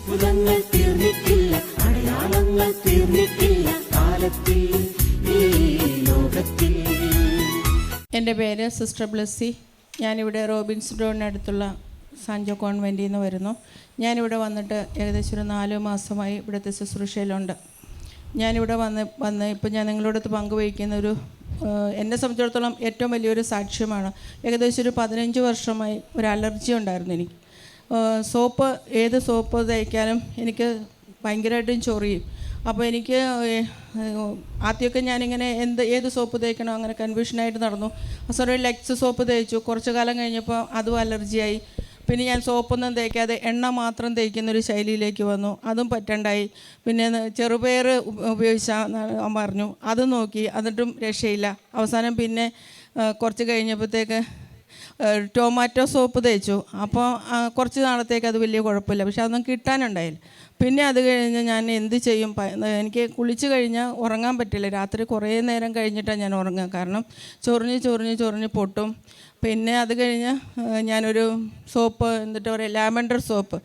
അത്ഭുതങ്ങൾ തീർന്നിട്ടില്ല, അടയാളങ്ങൾ തീർന്നിട്ടില്ല കാലത്തിൽ ഈ ലോകത്തിൽ. എൻ്റെ പേര് സിസ്റ്റർ ബ്ലെസ്സി. ഞാനിവിടെ റോബിൻസ് ബ്രോഡിനടുത്തുള്ള സാൻജോ കോൺവെൻറ്റിൽ നിന്ന് വരുന്നു. ഞാനിവിടെ വന്നിട്ട് ഏകദേശം ഒരു 4 മാസമായി ഇവിടുത്തെ ശുശ്രൂഷയിലുണ്ട്. ഞാനിവിടെ വന്ന് ഇപ്പോൾ ഞാൻ നിങ്ങളോടൊത്ത് പങ്കുവയ്ക്കുന്ന എന്നെ സംബന്ധിച്ചിടത്തോളം ഏറ്റവും വലിയൊരു സാക്ഷ്യമാണ്. ഏകദേശം ഒരു 15 വർഷമായി ഒരു അലർജി ഉണ്ടായിരുന്നു എനിക്ക്. ഏത് സോപ്പ് തേക്കാനും എനിക്ക് ഭയങ്കരമായിട്ടും ചൊറിയും. അപ്പോൾ എനിക്ക് ആദ്യമൊക്കെ ഞാനിങ്ങനെ ഏത് സോപ്പ് തേക്കണോ അങ്ങനെ കൺഫ്യൂഷനായിട്ട് നടന്നു. അവസാനം ലെക്സ് സോപ്പ് തേച്ചു. കുറച്ച് കാലം കഴിഞ്ഞപ്പോൾ അതും അലർജിയായി. പിന്നെ ഞാൻ സോപ്പൊന്നും തേക്കാതെ എണ്ണ മാത്രം തേക്കുന്നൊരു ശൈലിയിലേക്ക് വന്നു. അതും പറ്റണ്ടായി. പിന്നെ ചെറുപയർ ഉപയോഗിച്ചാൽ പറഞ്ഞു, അത് നോക്കി, എന്നിട്ടും രക്ഷയില്ല. അവസാനം പിന്നെ കുറച്ച് കഴിഞ്ഞപ്പോഴത്തേക്ക് ടൊമാറ്റോ സോപ്പ് തേച്ചു. അപ്പോൾ കുറച്ച് നാളത്തേക്ക് അത് വലിയ കുഴപ്പമില്ല, പക്ഷെ അതൊന്നും കിട്ടാനുണ്ടായില്ല. പിന്നെ അത് കഴിഞ്ഞ് ഞാൻ എന്ത് ചെയ്യും? എനിക്ക് കുളിച്ച് കഴിഞ്ഞാൽ ഉറങ്ങാൻ പറ്റില്ല. രാത്രി കുറേ നേരം കഴിഞ്ഞിട്ടാണ് ഞാൻ ഉറങ്ങുക. കാരണം ചൊറിഞ്ഞ് പൊട്ടും. പിന്നെ അത് കഴിഞ്ഞ് ഞാനൊരു സോപ്പ്, എന്നിട്ട് പറയുക ലാവൻഡർ സോപ്പ്,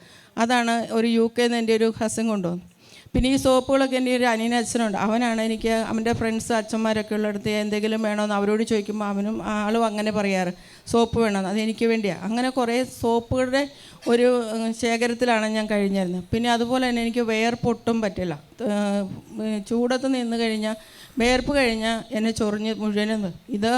അതാണ് ഒരു UK നിന്ന് എൻ്റെ ഒരു കസിൻ കൊണ്ടുവന്നു. പിന്നെ ഈ സോപ്പുകളൊക്കെ എൻ്റെ ഒരു അച്ഛനുണ്ട്. അവനാണ് എനിക്ക് അവൻ്റെ ഫ്രണ്ട്സ് അച്ഛന്മാരൊക്കെ ഉള്ളിടത്ത് എന്തെങ്കിലും വേണമെന്ന് അവരോട് ചോദിക്കുമ്പോൾ ആളും അങ്ങനെ പറയാറ്, സോപ്പ് വേണമെന്ന്. അതെനിക്ക് വേണ്ടിയാണ്. അങ്ങനെ കുറേ സോപ്പുകളുടെ ഒരു ശേഖരത്തിലാണ് ഞാൻ കഴിഞ്ഞിരുന്നത്. പിന്നെ അതുപോലെ തന്നെ എനിക്ക് വേർപ്പൊട്ടും പറ്റില്ല. ചൂടത്ത് നിന്ന് കഴിഞ്ഞാൽ വേർപ്പ് കഴിഞ്ഞാൽ എന്നെ ചൊറിഞ്ഞ് മുഴുവനും ഇത്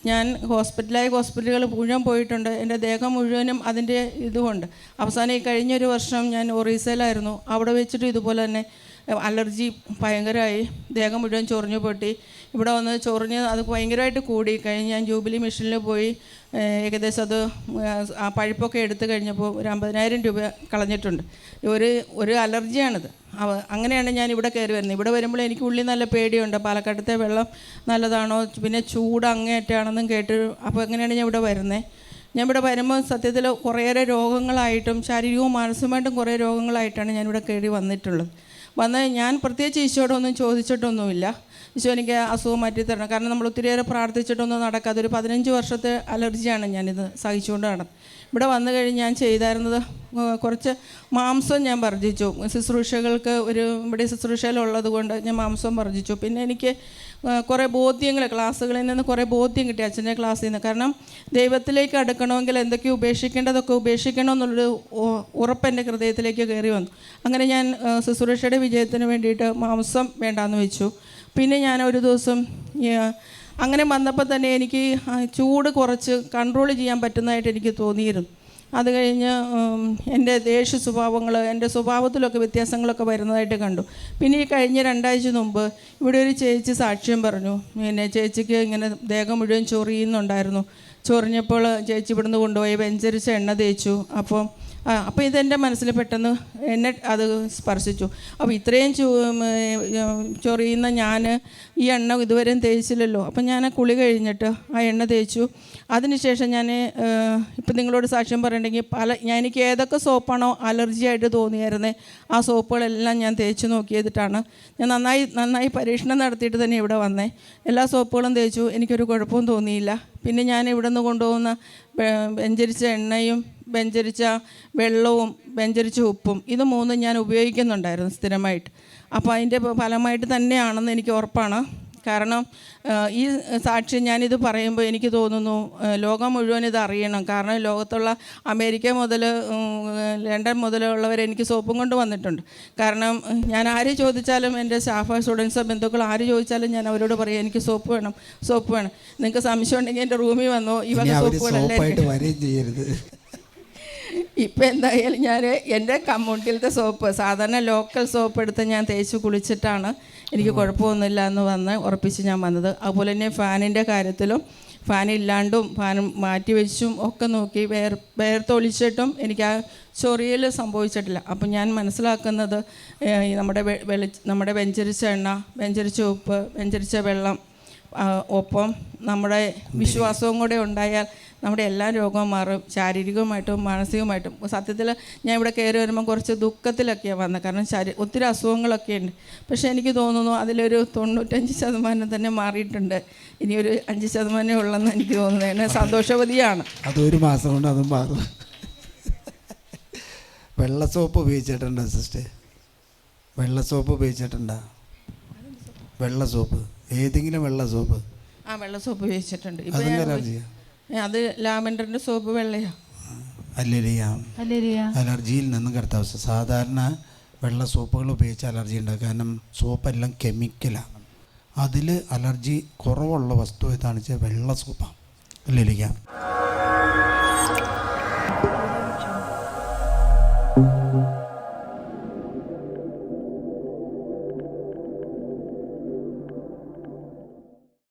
ഞാൻ ഹോസ്പിറ്റലുകൾ മുഴുവൻ പോയിട്ടുണ്ട്. എൻ്റെ ദേഹം മുഴുവനും അതിൻ്റെ ഇതുകൊണ്ട്. അവസാനം ഈ കഴിഞ്ഞൊരു വർഷം ഞാൻ ഒറീസയിലായിരുന്നു. അവിടെ വെച്ചിട്ട് ഇതുപോലെ തന്നെ അലർജി ഭയങ്കരമായി, ദേഹം മുഴുവൻ ചൊറിഞ്ഞു പൊട്ടി. ഇവിടെ വന്ന് ചൊറിഞ്ഞ് അത് ഭയങ്കരമായിട്ട് കൂടി കഴിഞ്ഞ് ഞാൻ ജൂബിലി മിഷനിൽ പോയി ഏകദേശം അത് ആ പഴുപ്പൊക്കെ എടുത്തു കഴിഞ്ഞപ്പോൾ ഒരു 50,000 രൂപ കളഞ്ഞിട്ടുണ്ട്. ഒരു അലർജിയാണിത്. അങ്ങനെയാണ് ഞാൻ ഇവിടെ കയറി വരുന്നത്. ഇവിടെ വരുമ്പോൾ എനിക്ക് ഉള്ളിൽ നല്ല പേടിയുണ്ട്, പാലക്കാട്ടത്തെ വെള്ളം നല്ലതാണോ, പിന്നെ ചൂട് അങ്ങേറ്റാണെന്നും കേട്ട്. അപ്പോൾ എങ്ങനെയാണ് ഞാൻ ഇവിടെ വരുന്നത്? ഞാൻ ഇവിടെ വരുമ്പോൾ സത്യത്തിൽ കുറേയേറെ രോഗങ്ങളായിട്ടും ശാരീരികവും മാനസികമായിട്ടും കുറേ രോഗങ്ങളായിട്ടാണ് ഞാനിവിടെ കയറി വന്നിട്ടുള്ളത്. ഞാൻ പ്രത്യേകിച്ച് ഈശോയോടൊന്നും ചോദിച്ചിട്ടൊന്നുമില്ല, ഈശോ എനിക്ക് അസുഖം മാറ്റി തരണം. കാരണം നമ്മൾ ഒത്തിരിയേറെ പ്രാർത്ഥിച്ചിട്ടൊന്നും നടക്കാതെ ഒരു 15 വർഷത്തെ അലർജിയാണ് ഞാനിത് സഹിച്ചുകൊണ്ട് നടന്നത്. ഇവിടെ വന്നു കഴിഞ്ഞ് ഞാൻ ചെയ്തായിരുന്നത് കുറച്ച് മാംസം ഞാൻ വർജിച്ചു. ശുശ്രൂഷകൾക്ക് ഇവിടെ ശുശ്രൂഷയിലുള്ളത് കൊണ്ട് ഞാൻ മാംസം വർജിച്ചു. പിന്നെ എനിക്ക് കുറേ ബോധ്യങ്ങൾ ക്ലാസ്സുകളിൽ നിന്ന് കുറേ ബോധ്യം കിട്ടി, അച്ഛൻ്റെ ക്ലാസ്സിൽ നിന്ന്. കാരണം ദൈവത്തിലേക്ക് അടുക്കണമെങ്കിൽ എന്തൊക്കെ ഉപേക്ഷിക്കേണ്ടതൊക്കെ ഉപേക്ഷിക്കണമെന്നുള്ളൊരു ഉറപ്പ് എൻ്റെ ഹൃദയത്തിലേക്ക് കയറി വന്നു. അങ്ങനെ ഞാൻ ശുശ്രൂഷയുടെ വിജയത്തിന് വേണ്ടിയിട്ട് മാംസം വേണ്ടാന്ന് വെച്ചു. പിന്നെ ഞാൻ ഒരു ദിവസം അങ്ങനെ വന്നപ്പോൾ തന്നെ എനിക്ക് ചൂട് കുറച്ച് കൺട്രോൾ ചെയ്യാൻ പറ്റുന്നതായിട്ട് എനിക്ക് തോന്നിയിരുന്നു. അത് കഴിഞ്ഞ് എൻ്റെ ദേഷ്യ സ്വഭാവങ്ങൾ, എൻ്റെ സ്വഭാവത്തിലൊക്കെ വ്യത്യാസങ്ങളൊക്കെ വരുന്നതായിട്ട് കണ്ടു. പിന്നെ ഈ കഴിഞ്ഞ 2 ആഴ്ച മുമ്പ് ഇവിടെ ഒരു ചേച്ചി സാക്ഷ്യം പറഞ്ഞു. പിന്നെ ചേച്ചിക്ക് ഇങ്ങനെ ദേഹം മുഴുവൻ ചൊറിയുന്നുണ്ടായിരുന്നു. ചൊറിഞ്ഞപ്പോൾ ചേച്ചി ഇവിടുന്ന് കൊണ്ടുപോയി വെഞ്ചരിച്ച എണ്ണ തേച്ചു. അപ്പോൾ ഇതെൻ്റെ മനസ്സിൽ പെട്ടെന്ന് എന്നെ അത് സ്പർശിച്ചു. അപ്പോൾ ഇത്രയും ചൊറിയുന്ന ഞാൻ ഈ എണ്ണ ഇതുവരെയും തേച്ചില്ലല്ലോ. അപ്പം ഞാൻ കുളി കഴിഞ്ഞിട്ട് ആ എണ്ണ തേച്ചു. അതിനുശേഷം ഞാൻ ഇപ്പം നിങ്ങളോട് സാക്ഷ്യം പറയണമെങ്കിൽ എനിക്ക് ഏതൊക്കെ സോപ്പാണോ അലർജി ആയിട്ട് തോന്നിയായിരുന്നേ ആ സോപ്പുകളെല്ലാം ഞാൻ തേച്ച് നോക്കിയതിട്ടാണ്. ഞാൻ നന്നായി പരീക്ഷണം നടത്തിയിട്ട് തന്നെ ഇവിടെ വന്നേ. എല്ലാ സോപ്പുകളും തേച്ചു, എനിക്കൊരു കുഴപ്പവും തോന്നിയില്ല. പിന്നെ ഞാൻ ഇവിടെ നിന്ന് കൊണ്ടുപോകുന്ന വെഞ്ചരിച്ച എണ്ണയും വെഞ്ചരിച്ച വെള്ളവും വെഞ്ചരിച്ച ഉപ്പും ഇത് 3 ഞാൻ ഉപയോഗിക്കുന്നുണ്ടായിരുന്നു സ്ഥിരമായിട്ട്. അപ്പോൾ അതിൻ്റെ ഫലമായിട്ട് തന്നെയാണെന്ന് എനിക്ക് ഉറപ്പാണ്. കാരണം ഈ സാക്ഷ്യം ഞാനിത് പറയുമ്പോൾ എനിക്ക് തോന്നുന്നു ലോകം മുഴുവൻ ഇത് അറിയണം. കാരണം ലോകത്തുള്ള അമേരിക്ക മുതൽ ലണ്ടൻ മുതലുള്ളവർ എനിക്ക് സോപ്പും കൊണ്ട് വന്നിട്ടുണ്ട്. കാരണം ഞാൻ ആര് ചോദിച്ചാലും എൻ്റെ സ്റ്റാഫ് സ്റ്റുഡൻസോ ബന്ധുക്കളോ ആര് ചോദിച്ചാലും ഞാൻ അവരോട് പറയും എനിക്ക് സോപ്പ് വേണം. നിങ്ങൾക്ക് സംശയം ഉണ്ടെങ്കിൽ എൻ്റെ റൂമിൽ വന്നോ, ഈ വക സോപ്പുകളല്ലേ. ഇപ്പം എന്തായാലും ഞാൻ എൻ്റെ കമ്മ്യൂണിറ്റിയിലത്തെ സോപ്പ്, സാധാരണ ലോക്കൽ സോപ്പ് എടുത്ത് ഞാൻ തേച്ച് കുളിച്ചിട്ടാണ് എനിക്ക് കുഴപ്പമൊന്നുമില്ല എന്ന് ഉറപ്പിച്ച് ഞാൻ വന്നത്. അതുപോലെ തന്നെ ഫാനിൻ്റെ കാര്യത്തിലും ഫാനില്ലാണ്ടും ഫാൻ മാറ്റി വെച്ചും ഒക്കെ നോക്കി വേർത്തൊളിച്ചിട്ടും എനിക്ക് ആ ചൊറിയൽ സംഭവിച്ചിട്ടില്ല. അപ്പം ഞാൻ മനസ്സിലാക്കുന്നത് നമ്മുടെ വെഞ്ചരിച്ച എണ്ണ, വെഞ്ചരിച്ച ഉപ്പ്, വെഞ്ചരിച്ച വെള്ളം ഒപ്പം നമ്മുടെ വിശ്വാസവും കൂടെ ഉണ്ടായാൽ നമ്മുടെ എല്ലാ രോഗവും മാറും, ശാരീരികമായിട്ടും മാനസികമായിട്ടും. സത്യത്തിൽ ഞാൻ ഇവിടെ കയറി വരുമ്പോൾ കുറച്ച് ദുഃഖത്തിലൊക്കെയാണ് വന്നത്. കാരണം ഒത്തിരി അസുഖങ്ങളൊക്കെ ഉണ്ട്. പക്ഷേ എനിക്ക് തോന്നുന്നു അതിലൊരു 95% തന്നെ മാറിയിട്ടുണ്ട്. ഇനിയൊരു 5% ഉള്ളെന്ന് എനിക്ക് തോന്നുന്നത്. എന്നെ സന്തോഷവതിയാണ്. അതൊരു മാസം കൊണ്ട് അതും മാറും. വെള്ള സോപ്പ് ഉപയോഗിച്ചിട്ടുണ്ടോ സിസ്റ്റർ? വെള്ള സോപ്പ് ഉപയോഗിച്ചിട്ടുണ്ടോ? വെള്ള സോപ്പ്, ഏതെങ്കിലും വെള്ള സോപ്പ്? ആ, വെള്ള സോപ്പ് ഉപയോഗിച്ചിട്ടുണ്ട്. ഇപ്പം അതെന്താ അലർജിയാ? അത് ലാവൻഡറിൻ്റെ സോപ്പ് വെള്ളയാ. അലർജിയിൽ നിന്നും കർത്താവ് സാധാരണ വെള്ള സോപ്പുകൾ ഉപയോഗിച്ച് അലർജി ഉണ്ടാകും. കാരണം സോപ്പെല്ലാം കെമിക്കലാണ്. അതിൽ അലർജി കുറവുള്ള വസ്തു ഏതാണെന്ന് വെച്ചാൽ വെള്ള സോപ്പാണ്. അല്ലേ?